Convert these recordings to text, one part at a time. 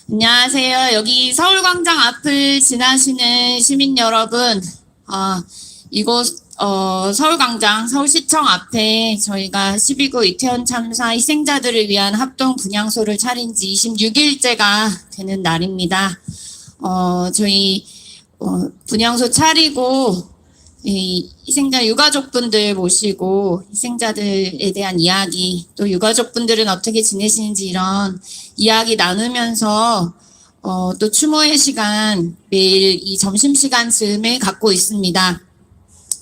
안녕하세요. 여기 서울광장 앞을 지나시는 시민 여러분, 이곳 서울광장 서울시청 앞에 저희가 12구 이태원 참사 희생자들을 위한 합동 분향소를 차린 지 26일째가 되는 날입니다. 저희 분향소 차리고 이 희생자 유가족분들 모시고 희생자들에 대한 이야기, 또 유가족분들은 어떻게 지내시는지 이런 이야기 나누면서 또 추모의 시간 매일 이 점심시간쯤에 갖고 있습니다.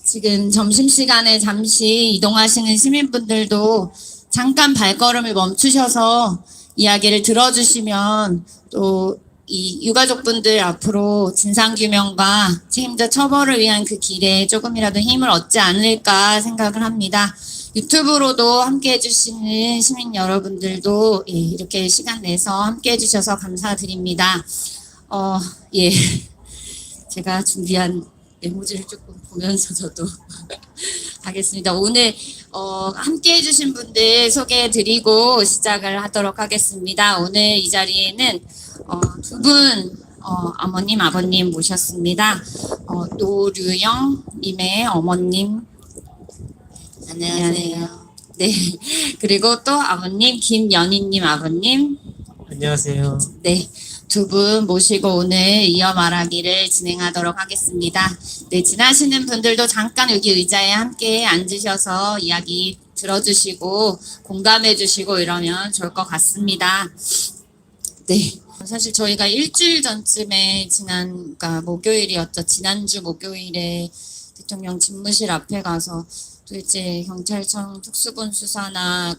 지금 점심시간에 잠시 이동하시는 시민분들도 잠깐 발걸음을 멈추셔서 이야기를 들어주시면 또 이 유가족분들 앞으로 진상규명과 책임자 처벌을 위한 그 길에 조금이라도 힘을 얻지 않을까 생각을 합니다. 유튜브로도 함께 해주시는 시민 여러분들도 이렇게 시간 내서 함께 해주셔서 감사드립니다. 예. 제가 준비한 메모지를 조금 보면서 저도 하겠습니다. 오늘 함께 해주신 분들 소개해드리고 시작을 하도록 하겠습니다. 오늘 이 자리에는 두 분 어머님, 아버님 모셨습니다. 노류영님의 어머님. 안녕하세요. 네. 그리고 또 아버님, 김연희님 아버님. 안녕하세요. 네. 두 분 모시고 오늘 이어 말하기를 진행하도록 하겠습니다. 네, 지나시는 분들도 잠깐 여기 의자에 함께 앉으셔서 이야기 들어주시고 공감해 주시고 이러면 좋을 것 같습니다. 네. 사실 저희가 일주일 전쯤에 그러니까 목요일이었죠. 지난주 목요일에 대통령 집무실 앞에 가서 도대체 경찰청 특수본 수사나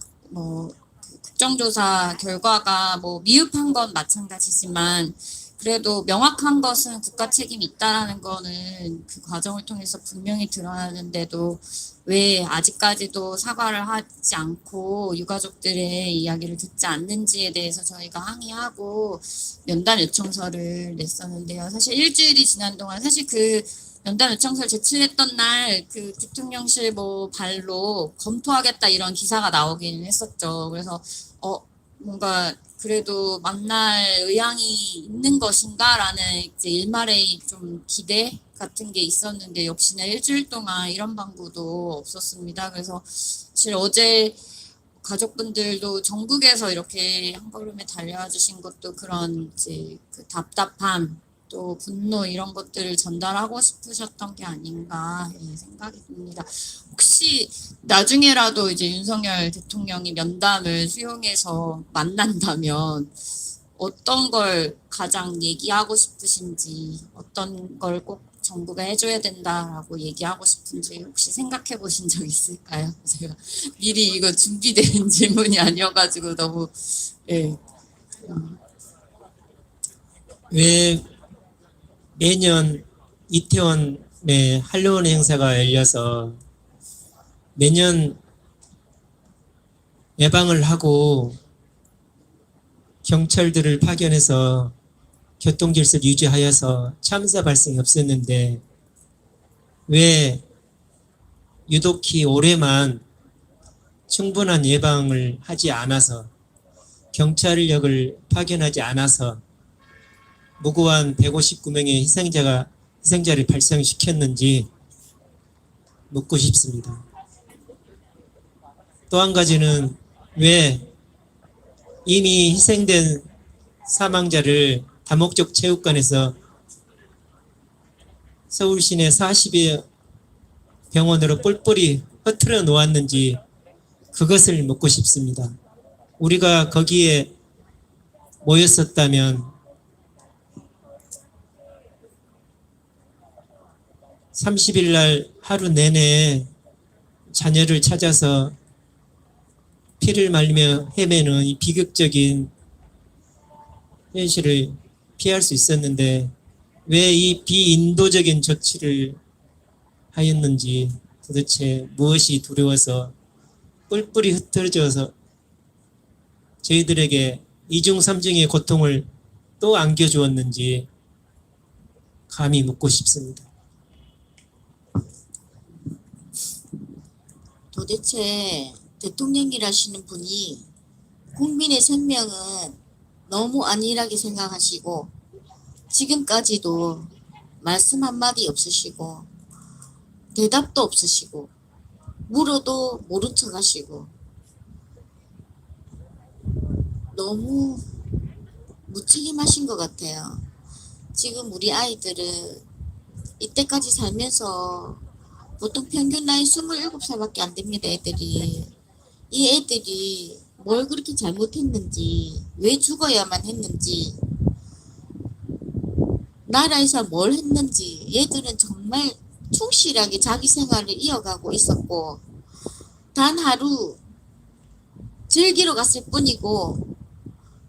국정조사 결과가 미흡한 건 마찬가지지만 그래도 명확한 것은 국가 책임이 있다라는 거는 그 과정을 통해서 분명히 드러나는데도 왜 아직까지도 사과를 하지 않고 유가족들의 이야기를 듣지 않는지에 대해서 저희가 항의하고 면담 요청서를 냈었는데요. 사실 일주일이 지난 동안 사실 그 면담 요청서를 제출했던 날 그 대통령실 발로 검토하겠다 이런 기사가 나오기는 했었죠. 그래서 뭔가 그래도 만날 의향이 있는 것인가라는 이제 일말의 좀 기대 같은 게 있었는데 역시나 일주일 동안 이런 방구도 없었습니다. 그래서 사실 어제 가족분들도 전국에서 이렇게 한 걸음에 달려와 주신 것도 그런 이제 그 답답함 또 분노 이런 것들을 전달하고 싶으셨던 게 아닌가 생각이 듭니다. 혹시 나중에라도 이제 윤석열 대통령이 면담을 수용해서 만난다면 어떤 걸 가장 얘기하고 싶으신지, 어떤 걸 꼭 정부가 해줘야 된다라고 얘기하고 싶은지 혹시 생각해 보신 적 있을까요? 제가 미리 이거 준비된 질문이 아니어가지고 너무 왜 매년 이태원에 할로윈 행사가 열려서 매년 예방을 하고 경찰들을 파견해서 교통질서를 유지하여서 참사 발생이 없었는데 왜 유독히 올해만 충분한 예방을 하지 않아서 경찰력을 파견하지 않아서 무고한 159명의 희생자를 발생시켰는지 묻고 싶습니다. 또 한 가지는 왜 이미 희생된 사망자를 다목적 체육관에서 서울 시내 40여 병원으로 뿔뿔이 흩트려 놓았는지 그것을 묻고 싶습니다. 우리가 거기에 모였었다면 30일 날 하루 내내 자녀를 찾아서 피를 말리며 헤매는 이 비극적인 현실을 피할 수 있었는데 왜 이 비인도적인 조치를 하였는지 도대체 무엇이 두려워서 뿔뿔이 흩어져서 저희들에게 이중 삼중의 고통을 또 안겨주었는지 감히 묻고 싶습니다. 도대체 대통령이라시는 분이 국민의 생명은 너무 안일하게 생각하시고 지금까지도 말씀 한마디 없으시고 대답도 없으시고 물어도 모른 척 하시고 너무 무책임하신 것 같아요. 지금 우리 아이들은 이때까지 살면서 보통 평균 나이 27살밖에 안 됩니다. 애들이. 이 애들이 뭘 그렇게 잘못했는지, 왜 죽어야만 했는지, 나라에서 뭘 했는지 얘들은 정말 충실하게 자기 생활을 이어가고 있었고 단 하루 즐기러 갔을 뿐이고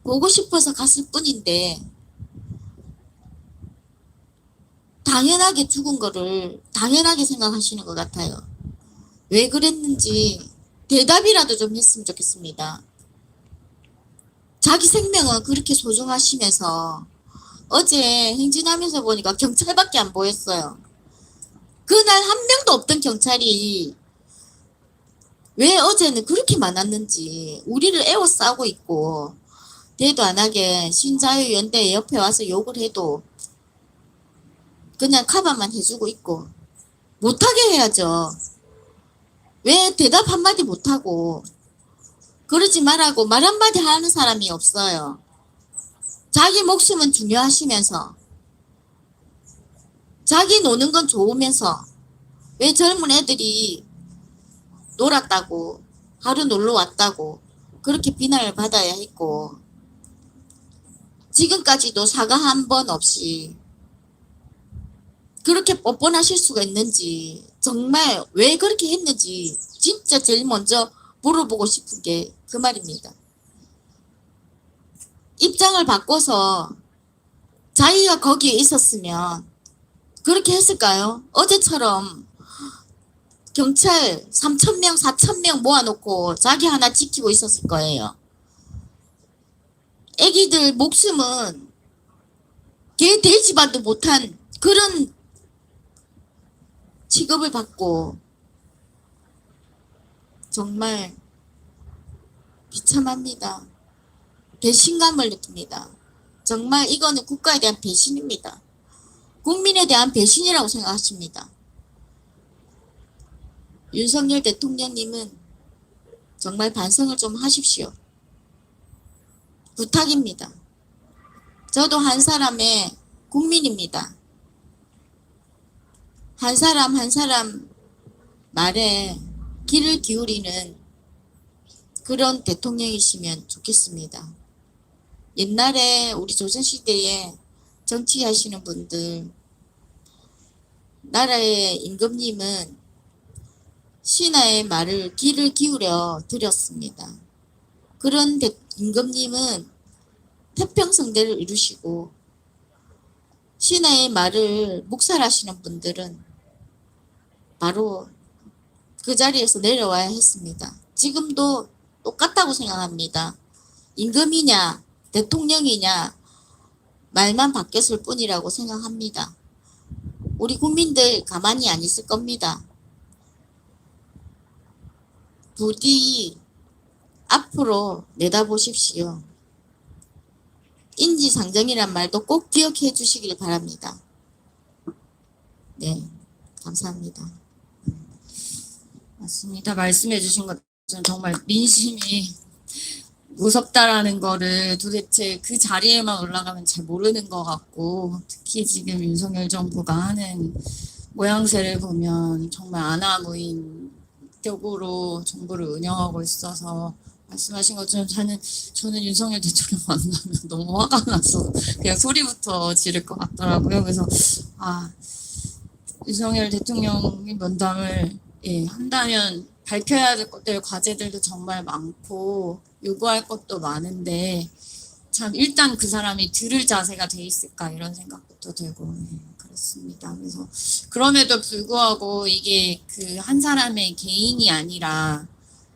보고 싶어서 갔을 뿐인데 당연하게 죽은 거를 당연하게 생각하시는 것 같아요. 왜 그랬는지 대답이라도 좀 했으면 좋겠습니다. 자기 생명은 그렇게 소중하시면서 어제 행진하면서 보니까 경찰밖에 안 보였어요. 그날 한 명도 없던 경찰이 왜 어제는 그렇게 많았는지 우리를 에워싸고 있고 대도 안 하게 신자유연대 옆에 와서 욕을 해도 그냥 카바만 해주고 있고 못하게 해야죠. 왜 대답 한마디 못하고 그러지 말라고 말 한마디 하는 사람이 없어요. 자기 목숨은 중요하시면서 자기 노는 건 좋으면서 왜 젊은 애들이 놀았다고 하루 놀러 왔다고 그렇게 비난을 받아야 했고 지금까지도 사과 한 번 없이 그렇게 뻔뻔하실 수가 있는지 정말 왜 그렇게 했는지 진짜 제일 먼저 물어보고 싶은 게 그 말입니다. 입장을 바꿔서 자기가 거기에 있었으면 그렇게 했을까요? 어제처럼 경찰 3,000명, 4,000명 모아놓고 자기 하나 지키고 있었을 거예요. 애기들 목숨은 개 돼지반도 못한 그런 취급을 받고 정말 비참합니다. 배신감을 느낍니다. 정말 이거는 국가에 대한 배신입니다. 국민에 대한 배신이라고 생각하십니다. 윤석열 대통령님은 정말 반성을 좀 하십시오. 부탁입니다. 저도 한 사람의 국민입니다. 한 사람 한 사람 말에 귀를 기울이는 그런 대통령이시면 좋겠습니다. 옛날에 우리 조선시대에 정치하시는 분들 나라의 임금님은 신하의 말을 귀를 기울여 드렸습니다. 그런 임금님은 태평성대를 이루시고 신하의 말을 묵살하시는 분들은 바로 그 자리에서 내려와야 했습니다. 지금도 똑같다고 생각합니다. 임금이냐 대통령이냐 말만 바뀌었을 뿐이라고 생각합니다. 우리 국민들 가만히 안 있을 겁니다. 부디 앞으로 내다보십시오. 인지상정이란 말도 꼭 기억해 주시길 바랍니다. 네, 감사합니다. 맞습니다. 말씀해 주신 것처럼 정말 민심이 무섭다라는 거를 도대체 그 자리에만 올라가면 잘 모르는 것 같고 특히 지금 윤석열 정부가 하는 모양새를 보면 정말 아나무인 격으로 정부를 운영하고 있어서 말씀하신 것처럼 저는 윤석열 대통령 만나면 너무 화가 나서 그냥 소리부터 지를 것 같더라고요. 그래서 윤석열 대통령이 면담을 한다면 밝혀야 될 과제들도 정말 많고 요구할 것도 많은데 참 일단 그 사람이 들을 자세가 돼 있을까 이런 생각부터 들고 그렇습니다. 그래서 그럼에도 불구하고 이게 그 한 사람의 개인이 아니라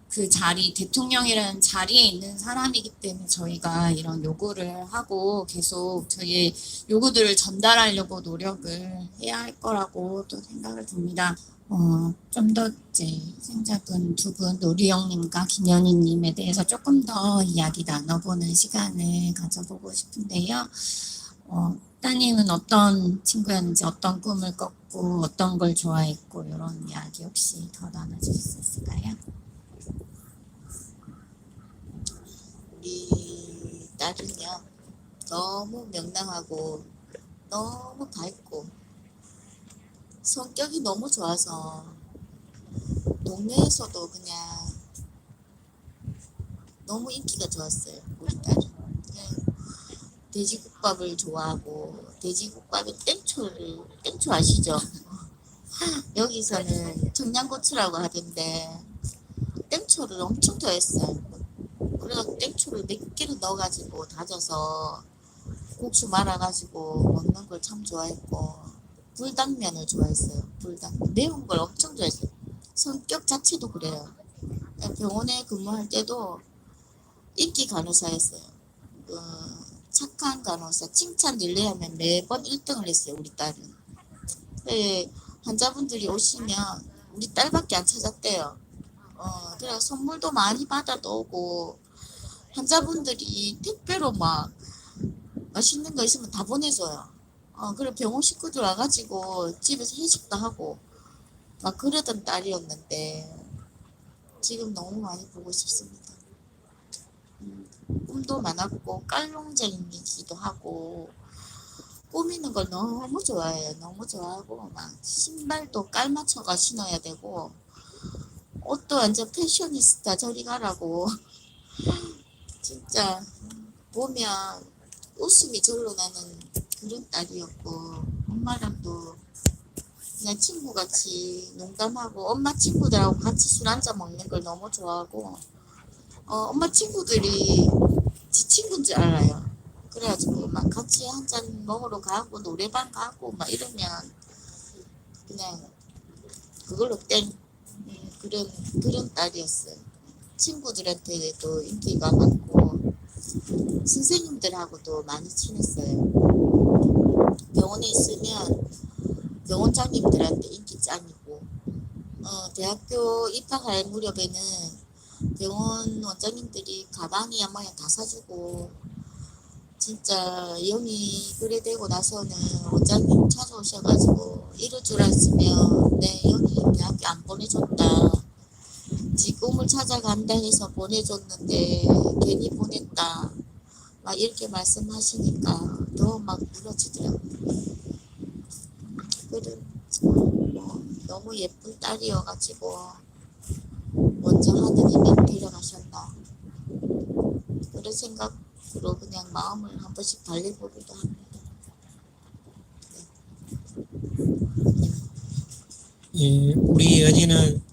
그 자리 대통령이라는 자리에 있는 사람이기 때문에 저희가 이런 요구를 하고 계속 저희의 요구들을 전달하려고 노력을 해야 할 거라고 또 생각을 듭니다. 좀 더 이제 희생자분 두 분, 노리영님과 김연희님에 대해서 조금 더 이야기 나눠보는 시간을 가져보고 싶은데요. 따님은 어떤 친구였는지, 어떤 꿈을 꿨고, 어떤 걸 좋아했고, 이런 이야기 혹시 더 나눠주실 수 있을까요? 우리 딸은요, 너무 명랑하고, 너무 밝고, 성격이 너무 좋아서, 동네에서도 그냥 너무 인기가 좋았어요, 우리 딸은. 그냥 돼지국밥을 좋아하고, 돼지국밥에 땡초 아시죠? 여기서는 청양고추라고 하던데, 땡초를 엄청 좋아했어요. 그래서 땡초를 몇 개를 넣어가지고 다져서 국수 말아가지고 먹는 걸 참 좋아했고, 불당면을 좋아했어요. 불당면. 매운 걸 엄청 좋아했어요. 성격 자체도 그래요. 병원에 근무할 때도 인기 간호사였어요. 착한 간호사, 칭찬 릴레이 하면 매번 1등을 했어요, 우리 딸은. 환자분들이 오시면 우리 딸밖에 안 찾았대요. 그래서 선물도 많이 받아오고, 환자분들이 택배로 막 맛있는 거 있으면 다 보내줘요. 그리고 병원 식구들 와가지고 집에서 회식도 하고, 막 그러던 딸이었는데, 지금 너무 많이 보고 싶습니다. 꿈도 많았고, 깔롱쟁이기도 하고, 꾸미는 걸 너무 좋아해요. 너무 좋아하고, 막 신발도 깔맞춰가 신어야 되고, 옷도 완전 패셔니스타 저리 가라고. 진짜 보면 웃음이 절로 나는 그런 딸이었고, 엄마랑도 그냥 친구같이 농담하고, 엄마 친구들하고 같이 술 한잔 먹는 걸 너무 좋아하고, 엄마 친구들이 지 친구인 줄 알아요. 그래가지고 막 같이 한잔 먹으러 가고 노래방 가고 막 이러면 그냥 그걸로 땡. 그런 딸이었어요. 친구들한테도 인기가 많고 선생님들하고도 많이 친했어요. 병원에 있으면 병원장님들한테 인기 짱이고, 대학교 입학할 무렵에는 병원 원장님들이 가방이야 뭐야 다 사주고, 진짜 영이 그래 되고 나서는 원장님 찾아오셔가지고 이럴 줄 알았으면 내 영이 대학교 안 보내줬다, 지 꿈을 찾아간다 해서 보내줬는데 괜히 보냈다, 막 이렇게 말씀하시니까 더 막 울어지더라고요. 뭐 너무 예쁜 딸이어가지고 먼저 하느님이 데려가셨나, 그런 생각으로 그냥 마음을 한 번씩 달래보기도 합니다. 예, 우리 연희는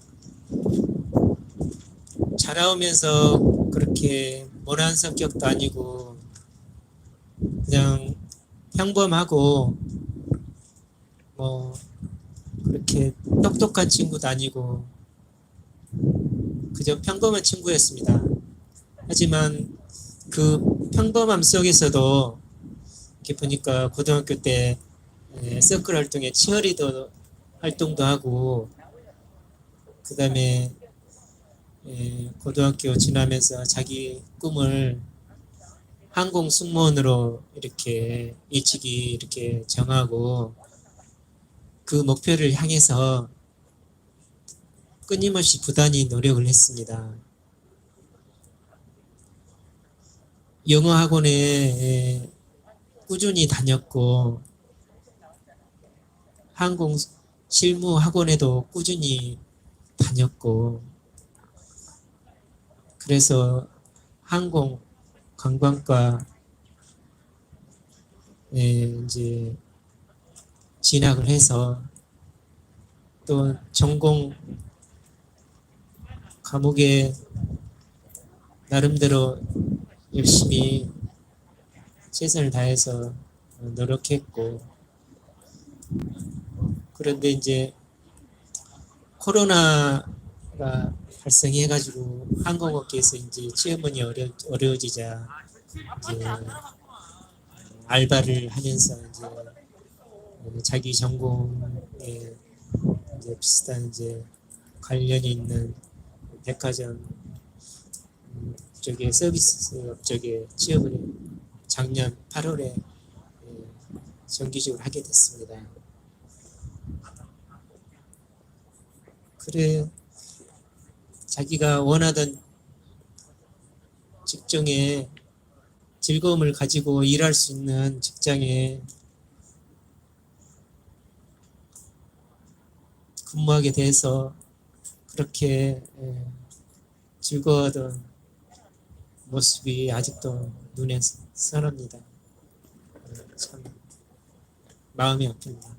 자라오면서 그렇게 모난 성격도 아니고 그냥 평범하고 뭐 그렇게 똑똑한 친구도 아니고 그저 평범한 친구였습니다. 하지만 그 평범함 속에서도 이렇게 보니까 고등학교 때 서클 활동에 치어리더 활동도 하고, 그 다음에 고등학교 지나면서 자기 꿈을 항공 승무원으로 이렇게 일찍이 이렇게 정하고 그 목표를 향해서 끊임없이 부단히 노력을 했습니다. 영어 학원에 꾸준히 다녔고, 항공 실무 학원에도 꾸준히 다녔고, 그래서 항공 관광과에 이제 진학을 해서 또 전공 과목에 나름대로 열심히 최선을 다해서 노력했고, 그런데 이제 코로나가 발생해가지고 항공업계에서 이제 취업문이 어려워지자 이제 알바를 하면서 이제 자기 전공에 이제 비슷한 이제 관련이 있는 백화점 쪽에 서비스업 쪽에 취업을 작년 8월에 정기적으로 하게 됐습니다. 그래 자기가 원하던 직종에 즐거움을 가지고 일할 수 있는 직장에 근무하게 돼서 그렇게 즐거워하던 모습이 아직도 눈에 선합니다. 참 마음이 아픕니다.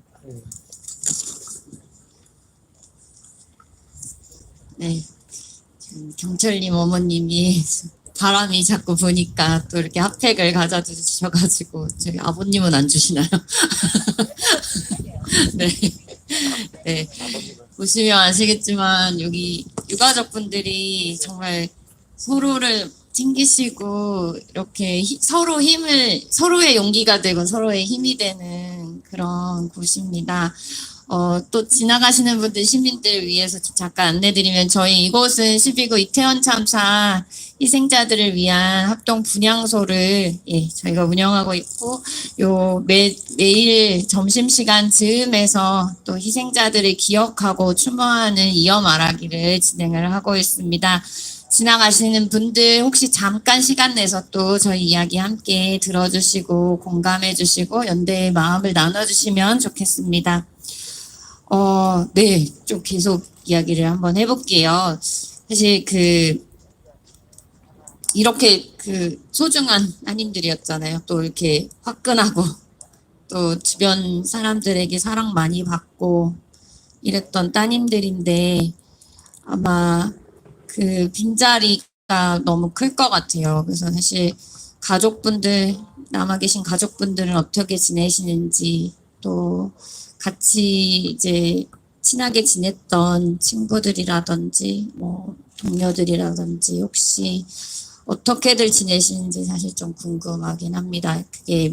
네. 지금 경철님 어머님이 바람이 자꾸 부니까 또 이렇게 핫팩을 가져다 주셔가지고 저희 아버님은 안 주시나요? 네. 네. 보시면 아시겠지만 여기 유가족분들이 정말 서로를 챙기시고 이렇게 서로의 용기가 되고 서로의 힘이 되는 그런 곳입니다. 또 지나가시는 분들, 시민들 위해서 잠깐 안내드리면 저희 이곳은 12구 이태원 참사 희생자들을 위한 합동 분향소를 저희가 운영하고 있고 매일 점심시간 즈음에서 또 희생자들을 기억하고 추모하는 이어 말하기를 진행을 하고 있습니다. 지나가시는 분들 혹시 잠깐 시간 내서 또 저희 이야기 함께 들어주시고 공감해주시고 연대의 마음을 나눠주시면 좋겠습니다. 네, 좀 계속 이야기를 한번 해볼게요. 사실 이렇게 소중한 따님들이었잖아요. 또 이렇게 화끈하고 또 주변 사람들에게 사랑 많이 받고 이랬던 따님들인데 아마 빈자리가 너무 클 것 같아요. 그래서 사실 남아 계신 가족분들은 어떻게 지내시는지 또 같이 이제 친하게 지냈던 친구들이라든지 뭐 동료들이라든지 혹시 어떻게들 지내시는지 사실 좀 궁금하긴 합니다. 그게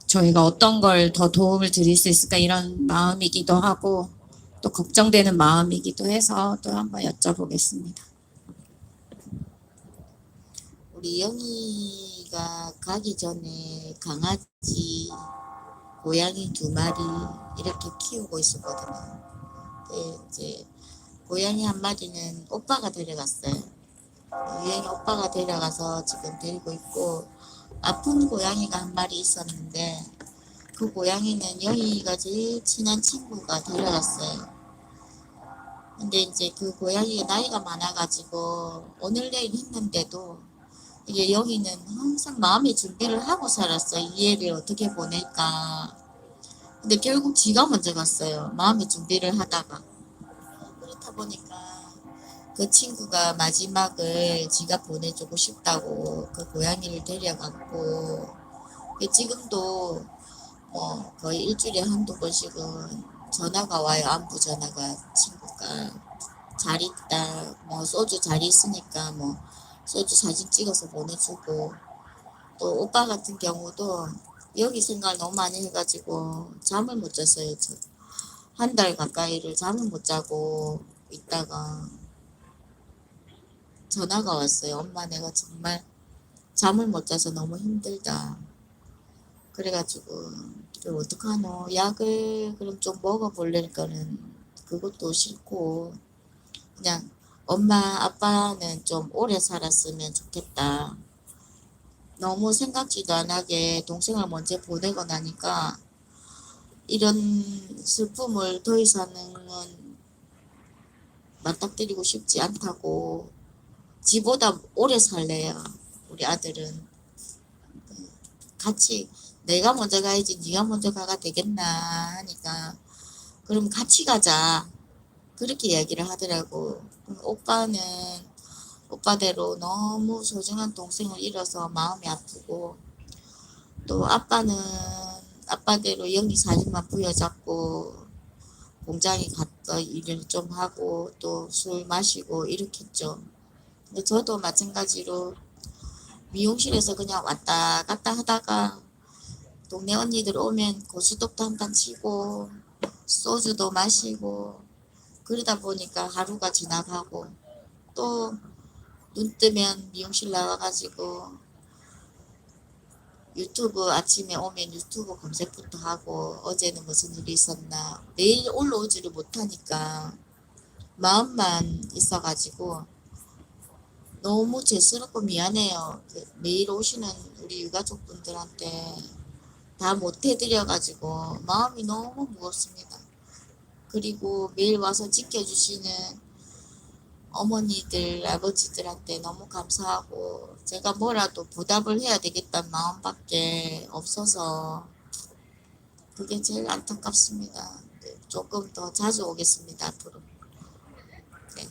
저희가 어떤 걸 더 도움을 드릴 수 있을까 이런 마음이기도 하고 또 걱정되는 마음이기도 해서 또 한번 여쭤보겠습니다. 우리 영희가 가기 전에 강아지, 고양이 2마리 이렇게 키우고 있었거든요. 이제 고양이 한 마리는 오빠가 데려갔어요. 유행이 오빠가 데려가서 지금 데리고 있고 아픈 고양이가 한 마리 있었는데 그 고양이는 영희가 제일 친한 친구가 데려갔어요. 근데 이제 그 고양이가 나이가 많아가지고 오늘 내일 했는데도 이게 여기는 항상 마음의 준비를 하고 살았어요. 이 애를 어떻게 보낼까. 근데 결국 지가 먼저 갔어요. 마음의 준비를 하다가. 그렇다 보니까 그 친구가 마지막을 지가 보내주고 싶다고 그 고양이를 데려갔고 지금도 거의 일주일에 한두 번씩은 전화가 와요. 안부 전화가 친구가 잘 있다. 소주 잘 있으니까 소주 사진 찍어서 보내주고 또 오빠 같은 경우도 여기 생각을 너무 많이 해가지고 잠을 못 잤어요. 한 달 가까이를 잠을 못 자고 있다가 전화가 왔어요. 엄마 내가 정말 잠을 못 자서 너무 힘들다. 그래가지고 어떡하노 약을 그럼 좀 먹어볼래니까는 그것도 싫고 그냥 엄마 아빠는 좀 오래 살았으면 좋겠다. 너무 생각지도 안 하게 동생을 먼저 보내고 나니까 이런 슬픔을 더 이상은 맞닥뜨리고 싶지 않다고 지보다 오래 살래요. 우리 아들은 같이 내가 먼저 가야지 네가 먼저 가가 되겠나 하니까 그럼 같이 가자 그렇게 이야기를 하더라고. 오빠는 오빠대로 너무 소중한 동생을 잃어서 마음이 아프고 또 아빠는 아빠대로 영희 사진만 부여잡고 공장에 갔다 일을 좀 하고 또 술 마시고 이렇겠죠. 근데 저도 마찬가지로 미용실에서 그냥 왔다 갔다 하다가 동네 언니들 오면 고스톱도 한판 치고 소주도 마시고 그러다 보니까 하루가 지나가고 또 눈 뜨면 미용실 나와가지고 유튜브 아침에 오면 유튜브 검색부터 하고 어제는 무슨 일이 있었나 매일 올라오지를 못하니까 마음만 있어가지고 너무 죄스럽고 미안해요. 매일 오시는 우리 유가족분들한테 다 못해드려가지고 마음이 너무 무겁습니다. 그리고 매일 와서 지켜주시는 어머니들, 아버지들한테 너무 감사하고 제가 뭐라도 보답을 해야 되겠다는 마음밖에 없어서 그게 제일 안타깝습니다. 네, 조금 더 자주 오겠습니다, 앞으로. 네.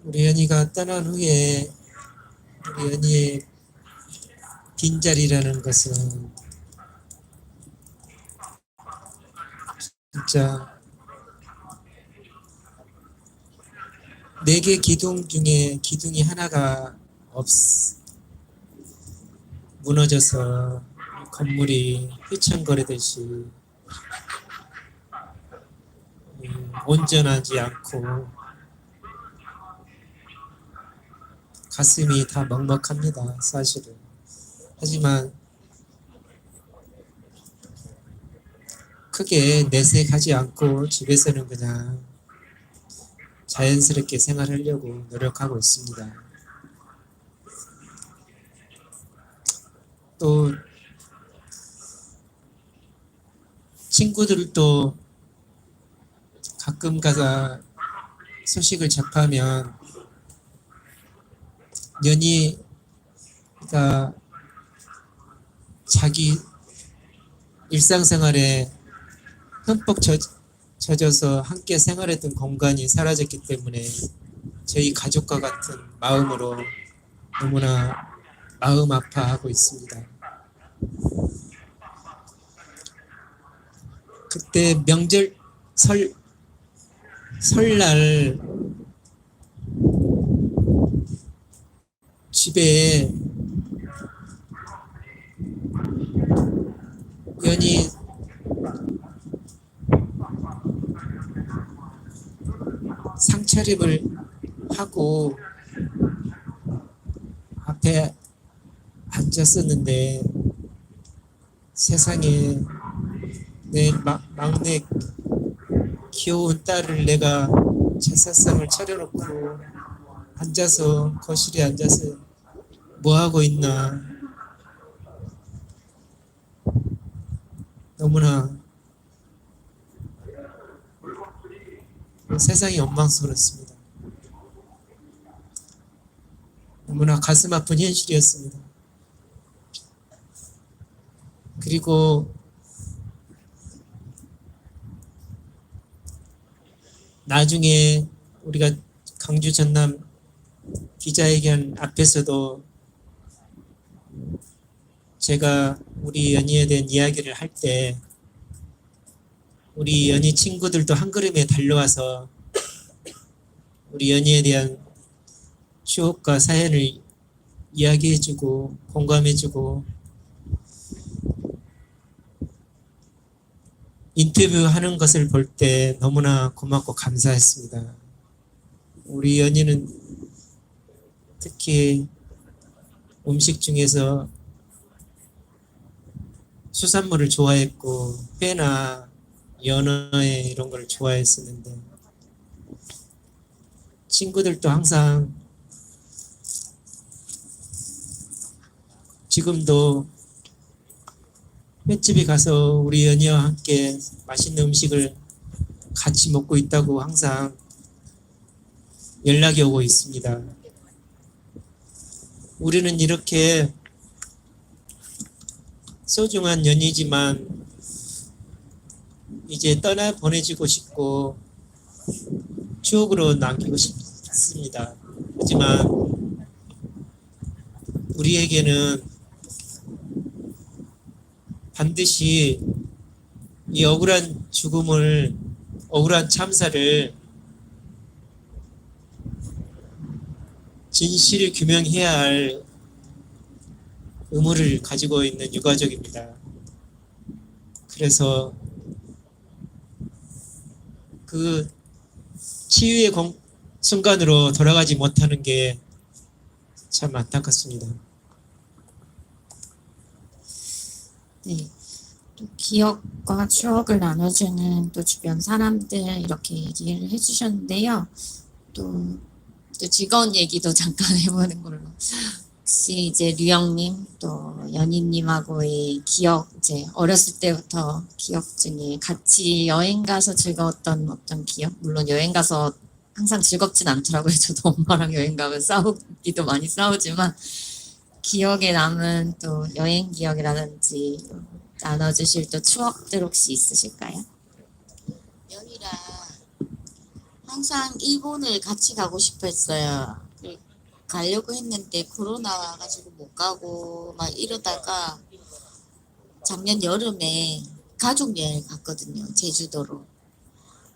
우리 연희가 떠난 후에 우리 연희의 빈자리라는 것은 진짜 4개 기둥 중에 기둥이 하나가 무너져서 건물이 휘청거리듯이 온전하지 않고 가슴이 다 먹먹합니다, 사실은. 하지만 크게 내색하지 않고 집에서는 그냥 자연스럽게 생활하려고 노력하고 있습니다. 또 친구들도 가끔 가다 소식을 접하면 연희가 자기 일상생활에 흠뻑 젖어서 함께 생활했던 공간이 사라졌기 때문에 저희 가족과 같은 마음으로 너무나 마음 아파하고 있습니다. 그때 명절 설날 집에 연희 상차림을 하고 앞에 앉았었는데 세상에 내 막내 귀여운 딸을 내가 제사상을 차려놓고 앉아서 거실에 앉아서 뭐 하고 있나 너무나 세상이 원망스럽습니다. 너무나 가슴 아픈 현실이었습니다. 그리고 나중에 우리가 강주 전남 기자회견 앞에서도 제가 우리 연희에 대한 이야기를 할 때 우리 연희 친구들도 한 걸음에 달려와서 우리 연희에 대한 추억과 사연을 이야기해주고 공감해주고 인터뷰하는 것을 볼 때 너무나 고맙고 감사했습니다. 우리 연희는 특히 음식 중에서 수산물을 좋아했고 회나 연어회 이런 걸 좋아했었는데 친구들도 항상 지금도 횟집에 가서 우리 연희와 함께 맛있는 음식을 같이 먹고 있다고 항상 연락이 오고 있습니다. 우리는 이렇게 소중한 연희지만 이제 떠나보내지고 싶고 추억으로 남기고 싶습니다. 하지만 우리에게는 반드시 이 억울한 죽음을, 억울한 참사를 진실을 규명해야 할 의무를 가지고 있는 유가족입니다. 그래서 그 치유의 순간으로 돌아가지 못하는 게 참 안타깝습니다. 네. 또 기억과 추억을 나눠주는 또 주변 사람들 이렇게 얘기를 해주셨는데요. 또 즐거운 얘기도 잠깐 해보는 걸로. 혹시 이제 류영님 또 연희님하고의 기억, 이제 어렸을 때부터 기억 중에 같이 여행 가서 즐거웠던 어떤 기억? 물론 여행 가서 항상 즐겁진 않더라고요. 저도 엄마랑 여행 가면 싸우기도 많이 싸우지만 기억에 남은 또 여행 기억이라든지 나눠주실 또 추억들 혹시 있으실까요? 연이랑 항상 일본을 같이 가고 싶어 했어요. 가려고 했는데 코로나 와가지고 못 가고 막 이러다가 작년 여름에 가족 여행 갔거든요. 제주도로.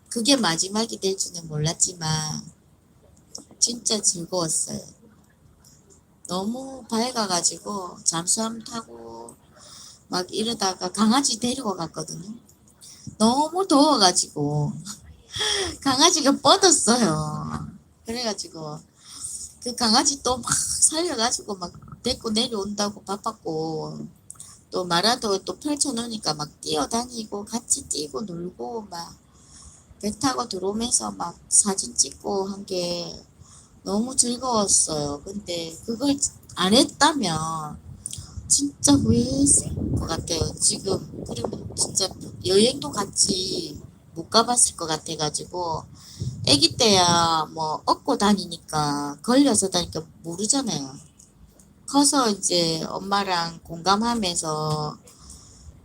그게 마지막이 될 줄은 몰랐지만 진짜 즐거웠어요. 너무 밝아가지고 잠수함 타고 막 이러다가 강아지 데리고 갔거든요. 너무 더워가지고 강아지가 뻗었어요. 그래가지고 그 강아지 또 막 살려가지고 막 데리고 내려온다고 바빴고 또 마라도 또 펼쳐놓으니까 막 뛰어다니고 같이 뛰고 놀고 막 배 타고 들어오면서 막 사진 찍고 한 게 너무 즐거웠어요. 근데 그걸 안 했다면 진짜 후회했을 것 같아요. 지금 그러면 진짜 여행도 같이 못 가봤을 것 같아가지고 아기 때야 뭐 업고 다니니까 걸려서 다니까 모르잖아요. 커서 이제 엄마랑 공감하면서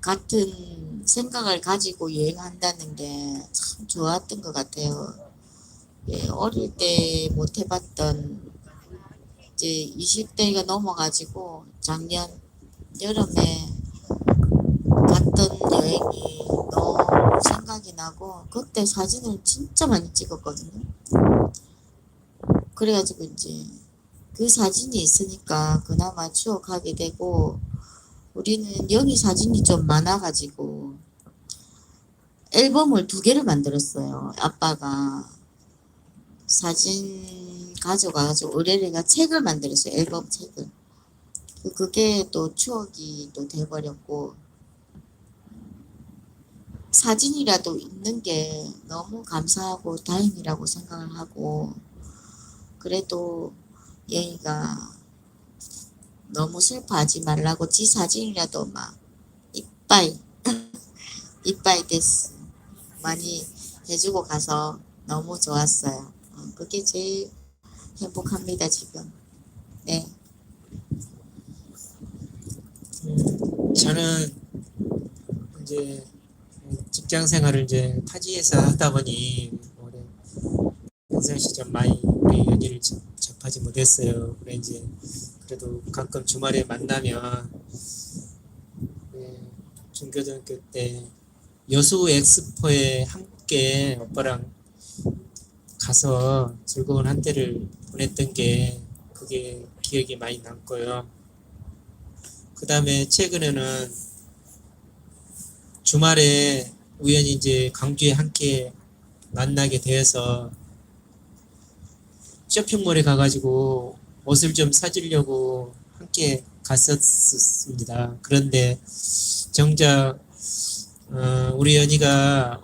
같은 생각을 가지고 여행한다는 게 참 좋았던 것 같아요. 예, 어릴 때 못 해봤던 이제 20대가 넘어가지고 작년 여름에 갔던 여행이 너무 생각이 나고 그때 사진을 진짜 많이 찍었거든요. 그래가지고 이제 그 사진이 있으니까 그나마 추억하게 되고 우리는 여기 사진이 좀 많아가지고 앨범을 2개를 만들었어요. 아빠가 사진 가져가가지고 의뢰가 책을 만들었어요. 앨범 책을. 그게 또 추억이 또 돼버렸고 사진이라도 있는 게 너무 감사하고 다행이라고 생각을 하고 그래도 얘가 너무 슬퍼하지 말라고 지 사진이라도 막 이빠이 이빠이 데스 많이 해주고 가서 너무 좋았어요. 그게 제일 행복합니다 지금. 네. 저는 이제 직장 생활을 이제 타지에서 하다 보니 올해 평상 시점 많이 우리 연희를 접하지 못했어요. 그래 이제 그래도 가끔 주말에 만나면 중고등학교 때 여수 엑스포에 함께 오빠랑 가서 즐거운 한때를 보냈던 게 그게 기억이 많이 남고요. 그 다음에 최근에는 주말에 우연히 이제 광주에 함께 만나게 되어서 쇼핑몰에 가가지고 옷을 좀 사주려고 함께 갔었습니다. 그런데 정작 우리 연희가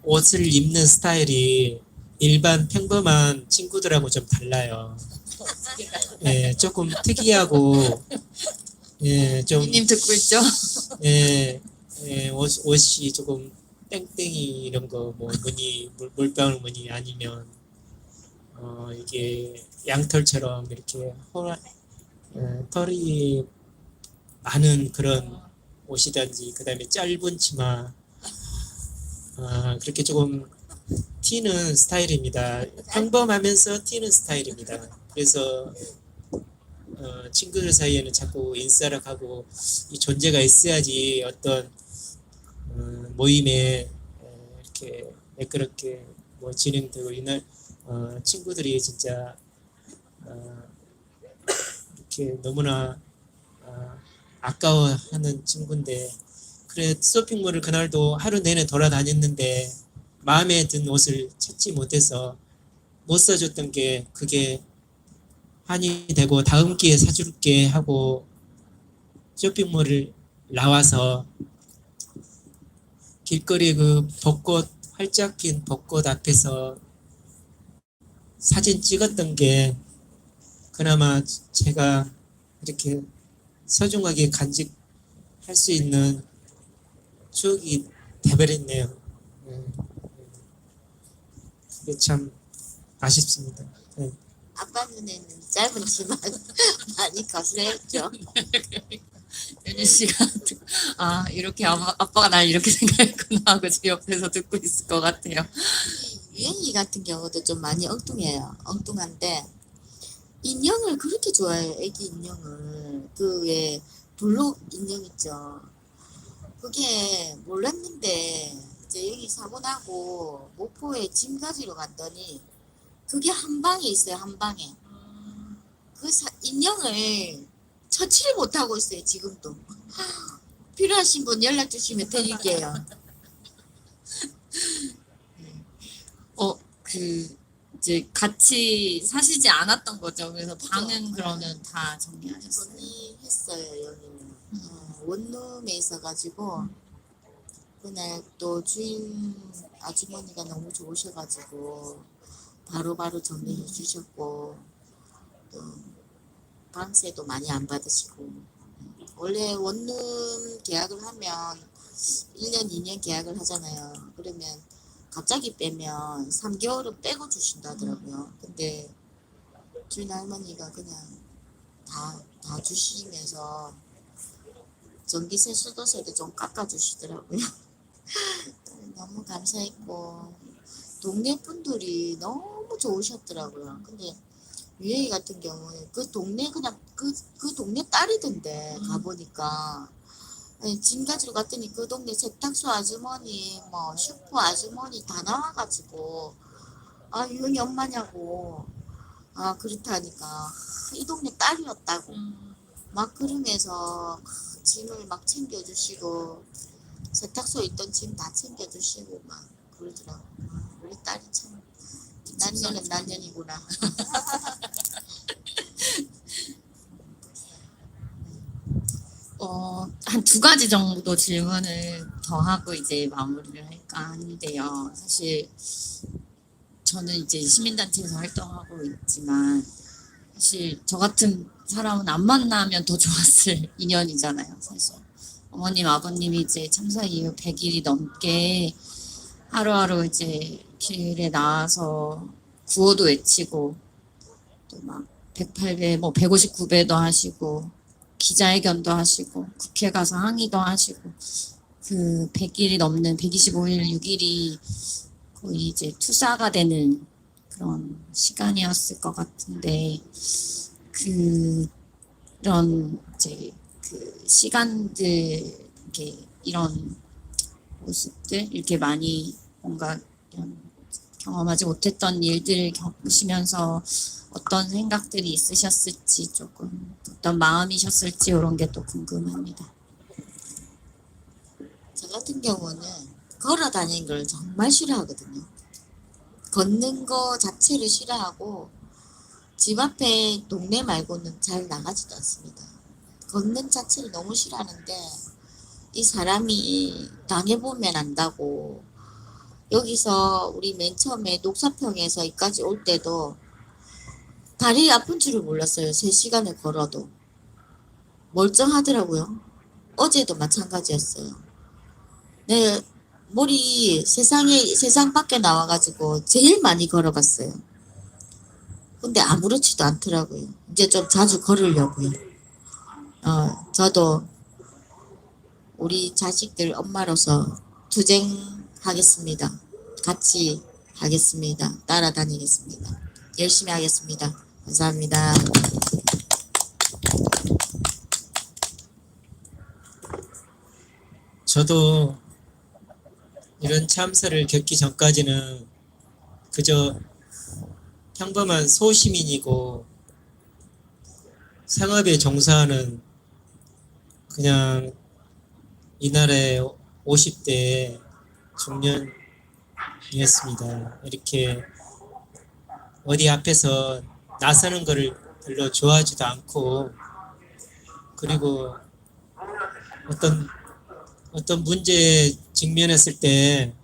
옷을 입는 스타일이 일반 평범한 친구들하고 좀 달라요. 예, 조금 특이하고 예, 좀 님 듣고 있죠? 예, 옷이 조금 땡땡이 이런 거 뭐 무늬 물방울 무늬 아니면 이게 양털처럼 이렇게 털이 많은 그런 옷이든지 그다음에 짧은 치마 그렇게 조금 튀는 스타일입니다. 평범하면서 튀는 스타일입니다. 그래서 친구들 사이에는 자꾸 인싸라 하고 이 존재가 있어야지 어떤 모임에 이렇게 매끄럽게 뭐 진행되고 이날 친구들이 진짜 이렇게 너무나 아까워하는 친구인데 그래 쇼핑몰을 그날도 하루 내내 돌아다녔는데 마음에 든 옷을 찾지 못해서 못 사줬던 게 그게 한이 되고 다음 기회에 사줄게 하고 쇼핑몰을 나와서 길거리 그 벚꽃 활짝 핀 벚꽃 앞에서 사진 찍었던 게 그나마 제가 이렇게 소중하게 간직할 수 있는 추억이 돼버렸네요. 그게 참 아쉽습니다. 네. 아빠 눈에는 짧은 치마 많이 거슬렸죠. 윤희 씨가 이렇게 아빠가 날 이렇게 생각했구나 하고 제 옆에서 듣고 있을 것 같아요. 유행이 같은 경우도 좀 많이 엉뚱해요. 엉뚱한데 인형을 그렇게 좋아해요. 애기 인형을. 그 왜 블록 인형 있죠. 그게 몰랐는데 이제 여기 사고 나고 목포에 짐 가지러 갔더니 그게 한 방에 있어요. 한 방에. 그 인형을 처치를 못하고 있어요. 지금도. 필요하신 분 연락 주시면 드릴게요. 이제 같이 사시지 않았던 거죠. 그래서 방은 그러면 다 정리하셨어요. 정리했어요. 여기는. 원룸에 있어가지고 그날 또 주인 아주머니가 너무 좋으셔가지고 바로바로 정리해 주셨고 또 방세도 많이 안 받으시고 원래 원룸 계약을 하면 1년 2년 계약을 하잖아요. 그러면 갑자기 빼면 3개월은 빼고 주신다더라고요. 근데 주인 할머니가 그냥 다 주시면서 전기세 수도세도 좀 깎아주시더라고요. 너무 감사했고 동네 분들이 너무 좋으셨더라고요. 근데 유혜이 같은 경우는 그 동네 그냥 그 동네 딸이던데 가보니까 아니, 짐 가지러 갔더니 그 동네 세탁소 아주머니 뭐 슈퍼 아주머니 다 나와가지고 유영이 엄마냐고 그렇다니까 이 동네 딸이었다고 막 그러면서 짐을 막 챙겨주시고 세탁소에 있던 짐 다 챙겨주시고 막 그러더라고. 우리 딸이 참 난년은 난년이구나. 한 두 가지 정도 질문을 더 하고 이제 마무리를 할까 하는데요. 사실 저는 이제 시민단체에서 활동하고 있지만 사실 저 같은 사람은 안 만나면 더 좋았을 인연이잖아요. 사실 어머님 아버님이 이제 참사 이후 100일이 넘게 하루하루 이제 길에 나와서 구호도 외치고 또 막 108배 뭐 159배도 하시고 기자회견도 하시고 국회 가서 항의도 하시고 그 100일이 넘는 125일 6일이 거의 이제 투사가 되는 그런 시간이었을 것 같은데 그런 이제 그 시간들 이렇게 이런 모습들 이렇게 많이 뭔가 이런 경험하지 못했던 일들을 겪으시면서 어떤 생각들이 있으셨을지 조금 어떤 마음이셨을지 이런 게 또 궁금합니다. 저 같은 경우는 걸어 다니는 걸 정말 싫어하거든요. 걷는 거 자체를 싫어하고 집 앞에 동네 말고는 잘 나가지도 않습니다. 걷는 자체를 너무 싫어하는데 이 사람이 당해보면 안다고 여기서 우리 맨 처음에 녹사평에서 여기까지 올 때도 다리 아픈 줄을 몰랐어요. 3시간을 걸어도. 멀쩡하더라고요. 어제도 마찬가지였어요. 네, 머리 세상 밖에 나와가지고 제일 많이 걸어봤어요. 근데 아무렇지도 않더라고요. 이제 좀 자주 걸으려고요. 저도 우리 자식들 엄마로서 투쟁하겠습니다. 같이 하겠습니다. 따라다니겠습니다. 열심히 하겠습니다. 감사합니다. 저도 이런 참사를 겪기 전까지는 그저 평범한 소시민이고 상업에 종사하는 그냥 이날의 50대 중년이었습니다. 이렇게 어디 앞에서 나서는 거를 별로 좋아하지도 않고, 그리고 어떤 문제에 직면했을 때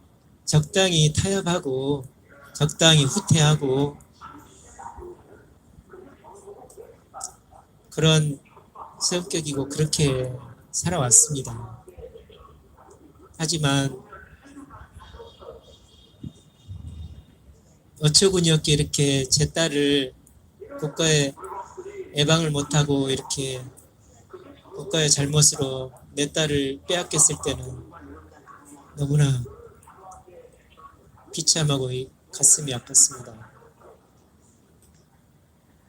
적당히 타협하고 적당히 후퇴하고 그런 성격이고 그렇게 살아왔습니다. 하지만 어처구니 없게 이렇게 제 딸을 국가에 예방을 못하고 이렇게 국가의 잘못으로 내 딸을 빼앗겼을 때는 너무나 비참하고 가슴이 아팠습니다.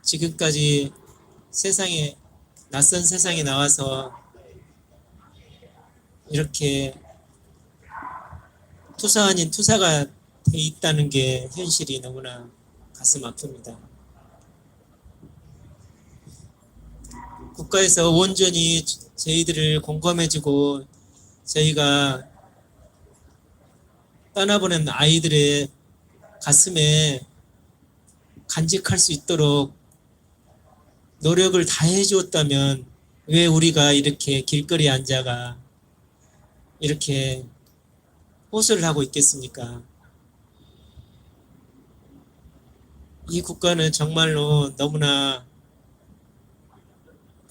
지금까지 낯선 세상에 나와서 이렇게 투사 아닌 투사가 돼 있다는 게 현실이 너무나 가슴 아픕니다. 국가에서 온전히 저희들을 공감해주고 저희가 떠나보낸 아이들의 가슴에 간직할 수 있도록 노력을 다 해주었다면 왜 우리가 이렇게 길거리에 앉아가 이렇게 호소를 하고 있겠습니까? 이 국가는 정말로 너무나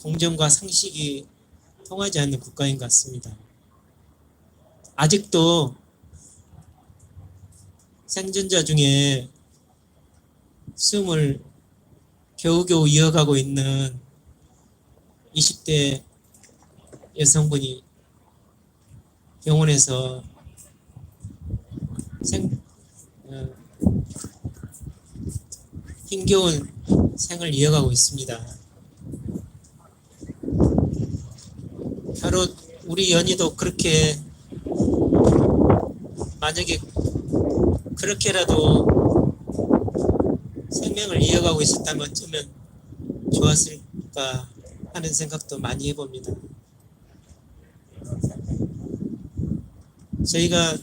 공정과 상식이 통하지 않는 국가인 것 같습니다. 아직도 생존자 중에 숨을 겨우겨우 이어가고 있는 20대 여성분이 병원에서 힘겨운 생을 이어가고 있습니다. 바로 우리 연희도 그렇게 만약에 그렇게라도 생명을 이어가고 있었다면 어쩌면 좋았을까 하는 생각도 많이 해봅니다. 저희가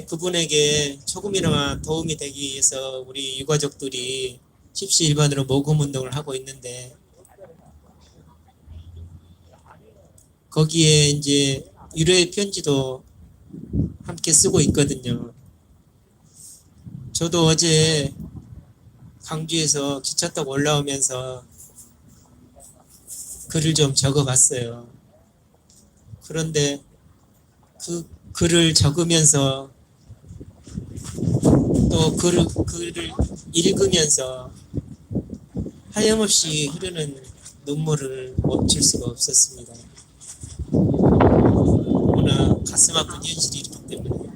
그분에게 조금이나마 도움이 되기 위해서 우리 유가족들이 십시일반으로 모금 운동을 하고 있는데, 거기에 이제 위로의 편지도 함께 쓰고 있거든요. 저도 어제 광주에서 기차 타고 올라오면서 글을 좀 적어봤어요. 그런데 그 글을 적으면서 또 글을 읽으면서 하염없이 흐르는 눈물을 멈출 수가 없었습니다. 너무나 가슴 아픈 현실이 있기 때문에.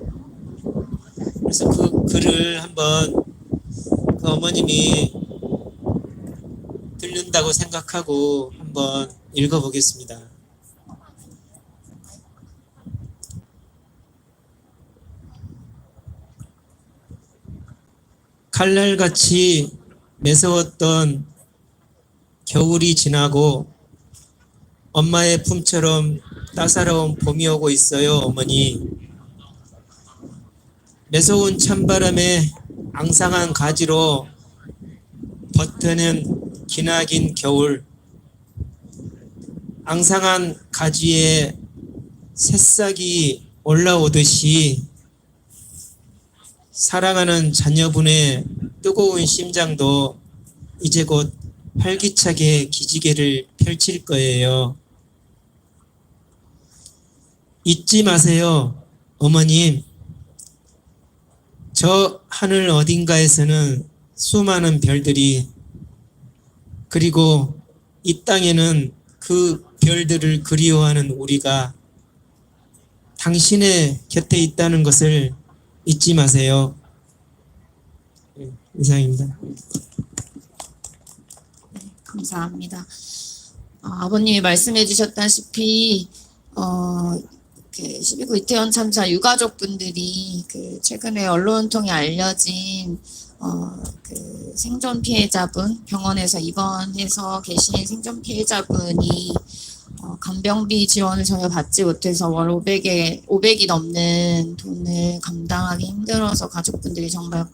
그래서 그 글을 한번 그 어머님이 듣는다고 생각하고 한번 읽어보겠습니다. 칼날같이 매서웠던 겨울이 지나고 엄마의 품처럼 따사로운 봄이 오고 있어요, 어머니. 매서운 찬바람에 앙상한 가지로 버텨낸 기나긴 겨울. 앙상한 가지에 새싹이 올라오듯이 사랑하는 자녀분의 뜨거운 심장도 이제 곧 활기차게 기지개를 펼칠 거예요. 잊지 마세요, 어머님. 저 하늘 어딘가에서는 수많은 별들이, 그리고 이 땅에는 그 별들을 그리워하는 우리가 당신의 곁에 있다는 것을 잊지 마세요. 이상입니다. 감사합니다. 아버님이 말씀해 주셨다시피 그 12구 이태원 참사 유가족분들이 그 최근에 언론 통해 알려진 그 생존 피해자분 병원에서 입원해서 계신 생존 피해자분이 간병비 지원을 전혀 받지 못해서 월 500이 넘는 돈을 감당하기 힘들어서 가족분들이 정말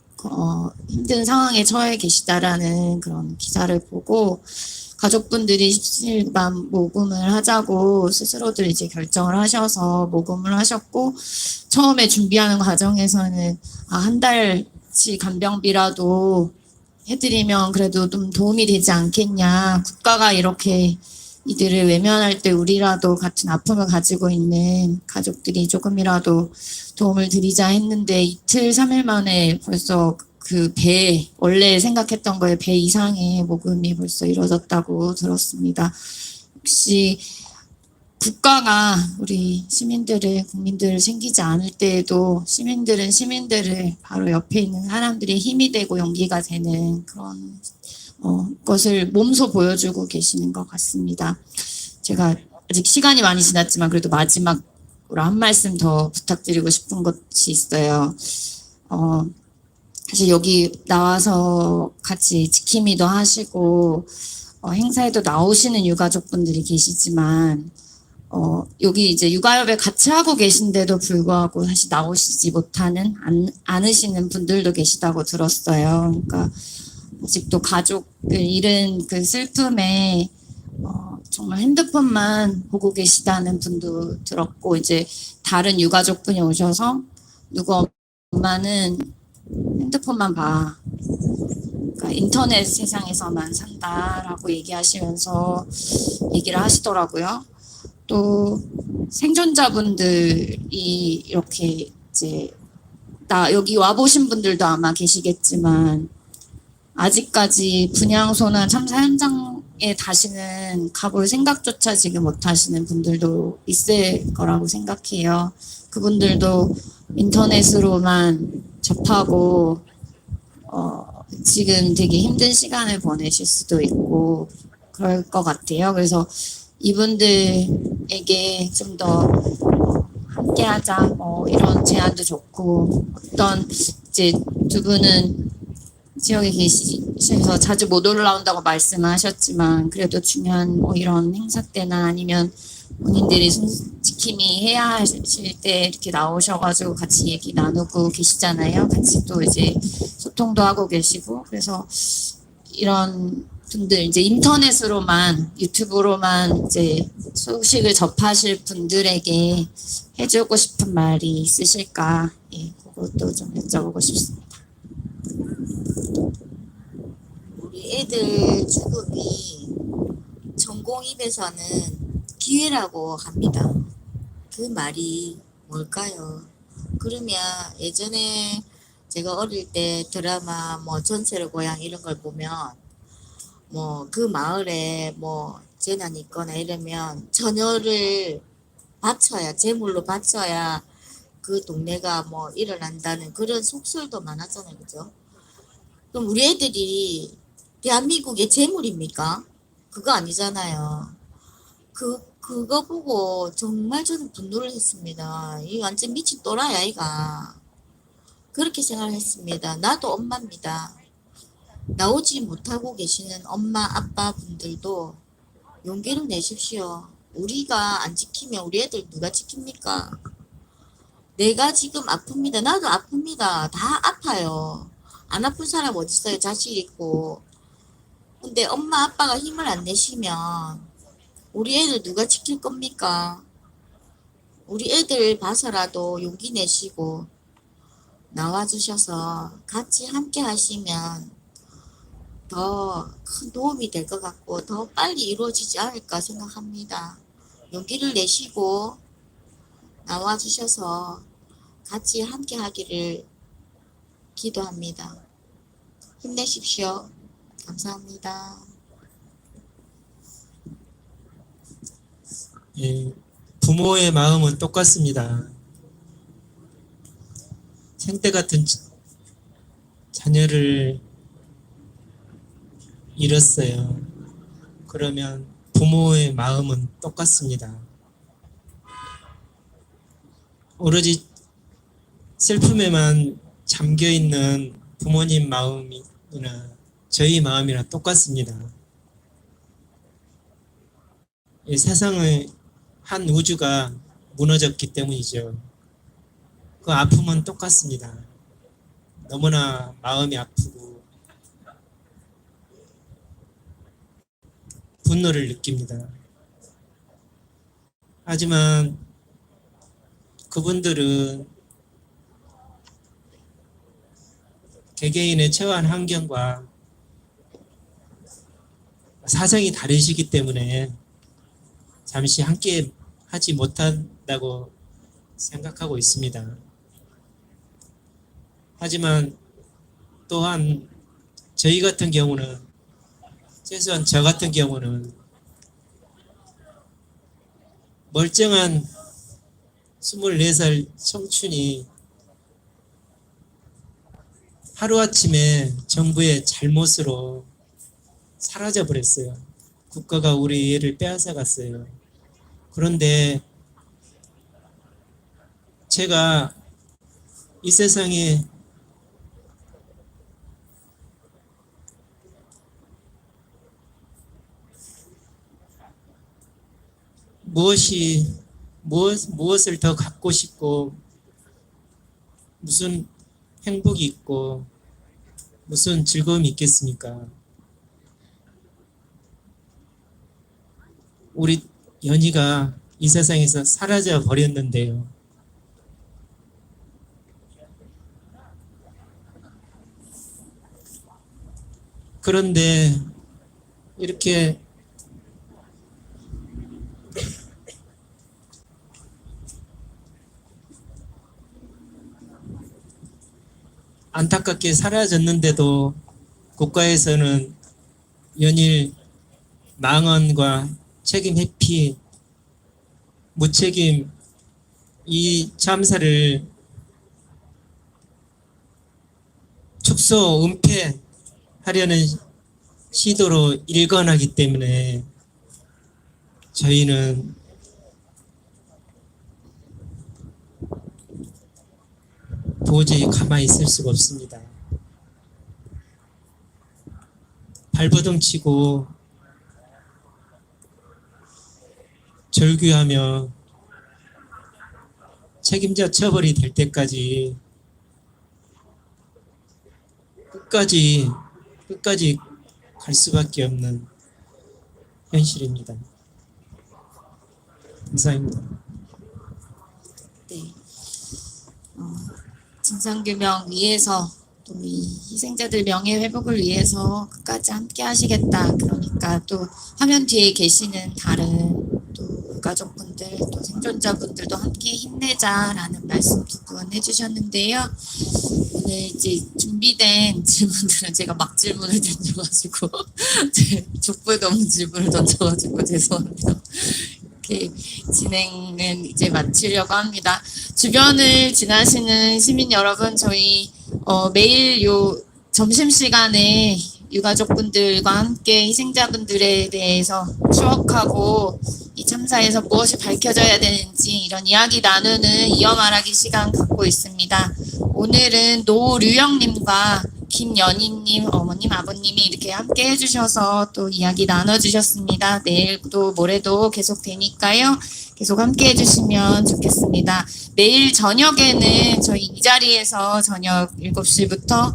힘든 상황에 처해 계시다라는 그런 기사를 보고 가족분들이 십시일반 모금을 하자고 스스로들 이제 결정을 하셔서 모금을 하셨고 처음에 준비하는 과정에서는 한 달치 간병비라도 해드리면 그래도 좀 도움이 되지 않겠냐. 국가가 이렇게 이들을 외면할 때 우리라도 같은 아픔을 가지고 있는 가족들이 조금이라도 도움을 드리자 했는데 이틀, 3일 만에 벌써 그 배, 원래 생각했던 거에 배 이상의 모금이 벌써 이루어졌다고 들었습니다. 혹시 국가가 우리 시민들을, 국민들을 챙기지 않을 때에도 시민들은 시민들을 바로 옆에 있는 사람들이 힘이 되고 용기가 되는 그런 것을 몸소 보여주고 계시는 것 같습니다. 제가 아직 시간이 많이 지났지만 그래도 마지막으로 한 말씀 더 부탁드리고 싶은 것이 있어요. 사실 여기 나와서 같이 지킴이도 하시고 행사에도 나오시는 유가족분들이 계시지만 여기 이제 육아협에 같이 하고 계신데도 불구하고 사실 나오시지 못하는 않으시는 분들도 계시다고 들었어요. 그러니까 아직도 가족을 잃은 그 슬픔에 정말 핸드폰만 보고 계시다는 분도 들었고 이제 다른 유가족분이 오셔서 누구 엄마는 핸드폰만 봐. 그러니까 인터넷 세상에서만 산다라고 얘기하시면서 얘기를 하시더라고요. 또 생존자분들이 이렇게 이제 여기 와보신 분들도 아마 계시겠지만 아직까지 분향소나 참사 현장에 다시는 가볼 생각조차 지금 못 하시는 분들도 있을 거라고 생각해요. 그분들도 인터넷으로만 접하고 지금 되게 힘든 시간을 보내실 수도 있고 그럴 것 같아요. 그래서 이분들에게 좀 더 함께하자 이런 제안도 좋고 어떤 이제 두 분은 지역에 계시셔서 자주 못 올라온다고 말씀하셨지만 그래도 중요한 이런 행사 때나 아니면 본인들이 지킴이 해야 하실 때 이렇게 나오셔가지고 같이 얘기 나누고 계시잖아요. 같이 또 이제 소통도 하고 계시고 그래서 이런 분들 이제 인터넷으로만 유튜브로만 이제 소식을 접하실 분들에게 해주고 싶은 말이 있으실까? 예, 그것도 좀 여쭤보고 싶습니다. 우리 애들 죽음이 전공 입에서는 기회라고 합니다. 그 말이 뭘까요? 그러면 예전에 제가 어릴 때 드라마 전설의 고향 이런 걸 보면 그 마을에 재난이 있거나 이러면 처녀를 바쳐야 제물로 바쳐야 그 동네가 일어난다는 그런 속설도 많았잖아요. 그죠? 그럼 우리 애들이 대한민국의 재물입니까? 그거 아니잖아요. 그거 보고 정말 저는 분노를 했습니다. 이 완전 미친 또라이야, 이가. 그렇게 생각을 했습니다. 나도 엄마입니다. 나오지 못하고 계시는 엄마, 아빠 분들도 용기를 내십시오. 우리가 안 지키면 우리 애들 누가 지킵니까? 내가 지금 아픕니다. 나도 아픕니다. 다 아파요. 안 아픈 사람 어디 있어요? 자식 있고. 근데 엄마, 아빠가 힘을 안 내시면 우리 애들 누가 지킬 겁니까? 우리 애들 봐서라도 용기 내시고 나와주셔서 같이 함께 하시면 더 큰 도움이 될 것 같고 더 빨리 이루어지지 않을까 생각합니다. 용기를 내시고 나와주셔서 같이 함께 하기를 기도합니다. 힘내십시오. 감사합니다. 예, 부모의 마음은 똑같습니다. 생때 같은 자녀를 잃었어요. 그러면 부모의 마음은 똑같습니다. 오로지 슬픔에만 잠겨 있는 부모님 마음이나 저희 마음이나 똑같습니다. 이 세상의 한 우주가 무너졌기 때문이죠. 그 아픔은 똑같습니다. 너무나 마음이 아프고 분노를 느낍니다. 하지만 그분들은 개개인의 처한 환경과 사정이 다르시기 때문에 잠시 함께 하지 못한다고 생각하고 있습니다. 하지만 또한 저희 같은 경우는, 최소한 저 같은 경우는 멀쩡한 24살 청춘이 하루아침에 정부의 잘못으로 사라져 버렸어요. 국가가 우리 애를 빼앗아 갔어요. 그런데 제가 이 세상에 무엇을 더 갖고 싶고, 무슨 행복이 있고, 무슨 즐거움이 있겠습니까? 우리 연희가 이 세상에서 사라져 버렸는데요. 그런데 이렇게 안타깝게 사라졌는데도 국가에서는 연일 망언과 책임 회피, 무책임 이 참사를 축소, 은폐하려는 시도로 일관하기 때문에 저희는 도저히 가만히 있을 수가 없습니다. 발버둥 치고 절규하며 책임자 처벌이 될 때까지 끝까지 갈 수밖에 없는 현실입니다. 감사합니다. 네. 진상규명 위해서 또 이 희생자들 명예 회복을 위해서 끝까지 함께 하시겠다. 그러니까 또 화면 뒤에 계시는 다른 또 가족분들 또 생존자분들도 함께 힘내자라는 말씀 두 분 해주셨는데요. 오늘 이제 준비된 질문들은 제가 막 질문을 던져가지고 제 족보에도 없는 질문을 던져가지고 죄송합니다. 이렇게 진행은 이제 마치려고 합니다. 주변을 지나시는 시민 여러분, 저희 매일 요 점심시간에 유가족분들과 함께 희생자분들에 대해서 추억하고 이 참사에서 무엇이 밝혀져야 되는지 이런 이야기 나누는 이어 말하기 시간 갖고 있습니다. 오늘은 노류영님과 김연희님, 어머님, 아버님이 이렇게 함께 해주셔서 또 이야기 나눠주셨습니다. 내일도 모레도 계속 되니까요. 계속 함께 해주시면 좋겠습니다. 내일 저녁에는 저희 이 자리에서 저녁 7시부터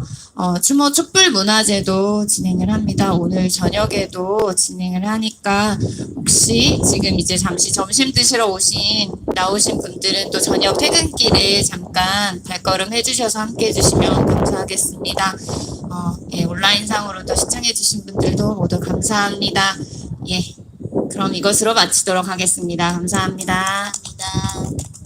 추모 촛불 문화제도 진행을 합니다. 오늘 저녁에도 진행을 하니까 혹시 지금 이제 잠시 점심 드시러 나오신 분들은 또 저녁 퇴근길에 잠깐 발걸음 해주셔서 함께 해주시면 감사하겠습니다. 예, 온라인상으로도 시청해주신 분들도 모두 감사합니다. 예, 그럼 이것으로 마치도록 하겠습니다. 감사합니다. 감사합니다.